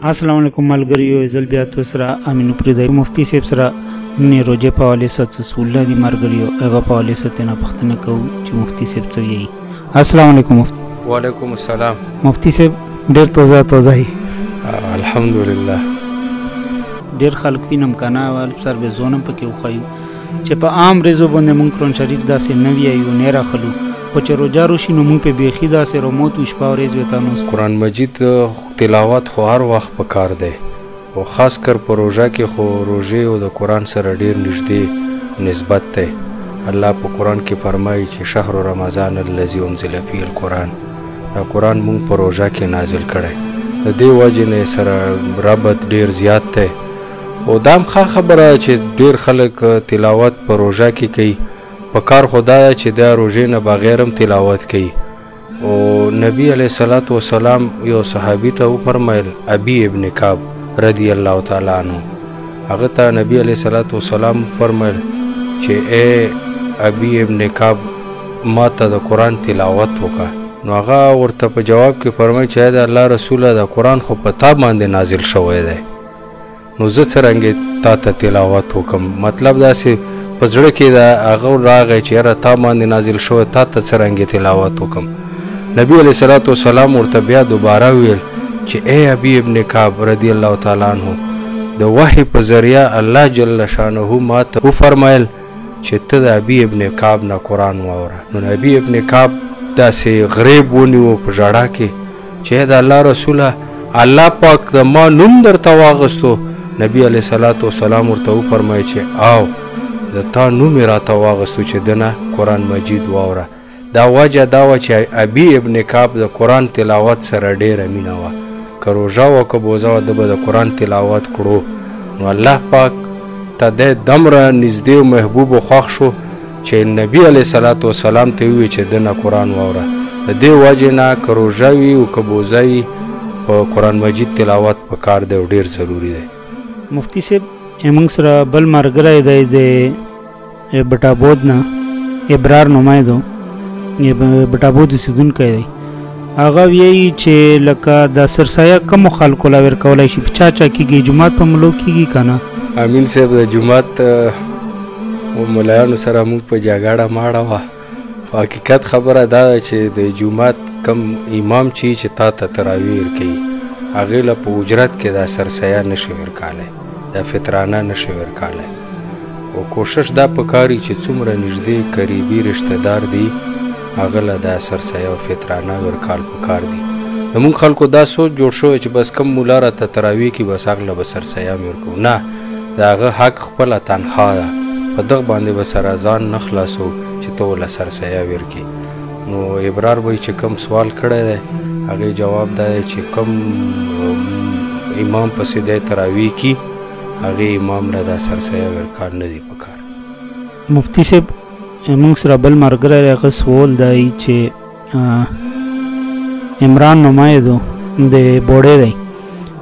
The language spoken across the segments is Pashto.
السلام علیکم ملګریو، زل بیا تو سره امین پردی مفتی صاحب سره نه روجه په حواله سره سوال دي ملګریو، هغه په حواله سره نه پښتنه کوو چې مفتی صاحب څه وایي. السلام علیکم مفتی. وعلیکم السلام. مفتی صاحب ډېر توزه الحمدلله. ډېر خلک وینم کنه ول سر به زونم پکې وخایو چې په عام ریزو باندې مونږ قرآن شریف داسې نه ویایو نه راخلو، خو چې روجه روشي نو مونږ په بیخي داسې رموت و شپه ورځ وتانو. قرآن مجید تلاوت خو هر وخت پکار دی، او خاص کر په روژه کې خو روژې او د قرآن سره ډېر نږدې نسبت دی. الله په قرآن کې فرمایي چې شهر رمضان الذي انزل فيه القرآن، دا قرآن مونږ په روژه کې نازل کړی، د دې وجې نه سره ربط ډېر زیات دی. او دا هم ښه خبره چې ډېر خلک تلاوت په روژه کې کوي، په کار خدا چې دا روژې نه بغیر هم تلاوت کوي. او نبی علیه الصلاة والسلام یو صحابي ته وفرمیل، ابي ابن کعب رضی الله تعالی عنه، هغه ته نبی علیه الصلاة والسلام فرمیل چې اے ابي ابن کعب ما ته د قرآن تلاوت وکړه. نو هغه ورته په جواب کې فرمایي چې د الله رسوله د قرآن خو په تا باندې نازل شوی دی، نو زه څرنګه تا ته تلاوت وکم. مطلب داسې په زړه کې د هغه راغی چې یاره تا باندې نازل شوی، تا ته څرنګه تلاوت وکم. نبی علیه الصلاة والسلام ورته بیا دوباره ویل چې اے ابي ابن کعب رضی الله تعالی عنه، د وحی په ذریعه الله جل شانه ما ته وفرمایل چې ته د ابي ابن کعب نه قرآن واوره. نو ابي ابن کعب داسې غریب ونیو په ژړا کې چې د الله رسوله الله پاک د ما نوم درته واغستو. نبی علیه الصلاة والسلام ورته وفرمایي چې او د تا نوم یې راته واغستو چې دنه قرآن مجید واوره. دا وجه دا وه چې ابي ابن کعب د قرآن تلاوت سره ډېره مینه وه، که روژه وه که بوزه وه، ده به د قرآن تلاوت کړو. نو الله پاک ته دی دومره نږدې او محبوب و خوښ شو چې نبی علیه الصلاة والسلام ته وویل چې دنه قرآن واوره. د دې وجې نه که روژه وي او که بوزه وي، په قرآن مجید تلاوت پکار دی او ډېر ضروري دی. مفتی صاحب موږ سره بل ملګری دی د بټابود نه، ابرار نومایدو، بټابود اوسېدونکی دی. هغه وایي چې لکه د سرسایه کمو خلکو لا ورکولی شي، په چا چا کېږي؟ جومات په ملو کېږي که نه؟ امین صاحب د جومات و ملایانو سره موږ په جګړه ماړه وه. حقیقت خبره دا ده چې د جومات کم امام چې تا ته تراویح ورکوي، هغې له په اجرت کې دا سرسایه نشي ورکولی، دا فطرانه نشي ورکولی. او کوشش دا پکاري چې څومره نږدې قریبي رشته دار دي هغه له دا سرسایه او فطرانه ورکال پکار دي. زموږ خلکو دا سوچ جوړ شوی چې بس کم مولا راته تراویح کي بس هغه له به سرسایه مې ورکوو. نه، د هغه حق خپله تنخوا ده، په دغه باندې به سره ځان نه خلاصو چې ته له سرسایه ورکړي. نو ابرار به چې کم سوال کړی دی هغې جواب دا دی چې کم امام پسې دی تراویح کي، هغې امام له دا سرسایه ورکال نه دی پکار. مفتی صاحب موږ سره بل ملګری دی، هغه سوال دی چې عمران نومایدو د بوډۍ دی،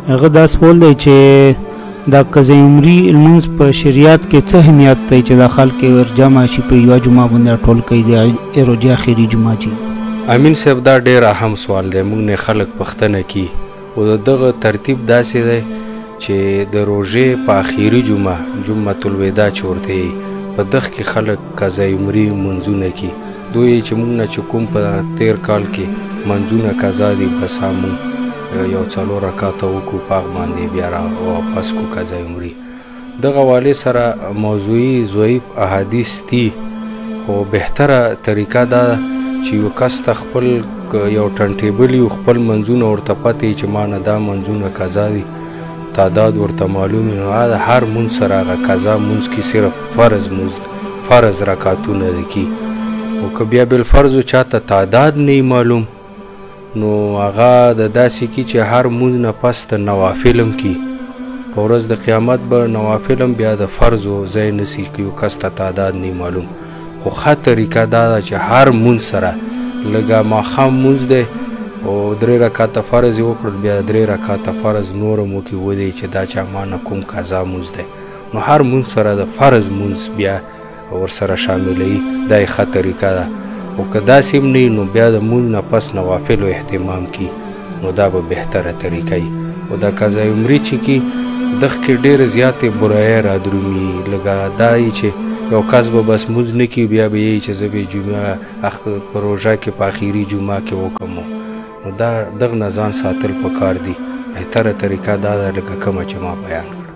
هغه دا سوال دی چې دا قضا عمري لمونځ په شریعت کې څه اهمیت دی چې دا خلک ورجمع شي په یوه جمعه باندې ټول کوي د روژې اخري جمعه چې؟ امین صاحب دا ډېر اهم سوال دی. موږ نه خلک پوښتنه کوي، او د دغه ترتیب داسې دی چې د روژې په اخري جمعه، جمعة الوداع چې ورته یي، په دغه کې خلک قضا عمري منځونه کوي. دوی چې موږ نه چې کوم په تیر کال کې منځونه قضا دي، بس همون یو 4 رکعاته وکړو، په هغه باندې بیا را واپس کړو قضا عمري. دغه حوالې سره موضوعي ضعیف احادیث دي، خو بهتره طریقه دا چې یو کس ته خپل یو ټن ټیبل یو خپل منځونه ورته پته چې ما نه دا منځونه قضا دي، تعداد ورته معلوم وي، نو هغه هر مونځ سره هغه قضا مونځ کې صرف فرض رکعتونه دي کی. او که بیا بالفرض چاته تعداد نه معلوم، نو هغه د داسې کی چې هر مونځ نه پس ته نوافل هم کی. په ورځ د قیامت به نوافل هم بیا د فرضو ځای نسی کی، کس ته تعداد نه معلوم، خو ښه طریقه دا ده چې هر مونځ سره لږه ماښام مونځ دی او 3 رکعته فرض یې وکړل، بیا 3 رکعته فرض نور هم وکړي ودی چې دا چا ما نه کوم قضا مونځ دی، نو هر مونځ سره د فرض مونځ بیا ورسره شاملوي، دا یې ښه طریقه ده. او که داسې هم نه نو بیا د مونځ نه پس نوافلو اهتمام کي، نو دا به بهتره طریقه وي. او دا قضای عمرې چې کي دغه کې ډېرې زیاتې برایۍ را درومي، لږه دا یي چې یو کس به بس مونځ نه کي، بیا به یې چې زه به جمعه په روژه کې په اخري جمعه کې وکړم، نو دا دغه نه ځان ساتل پکار دي. بهتره طریقه دا ده لکه کومه چې ما بیان کړه.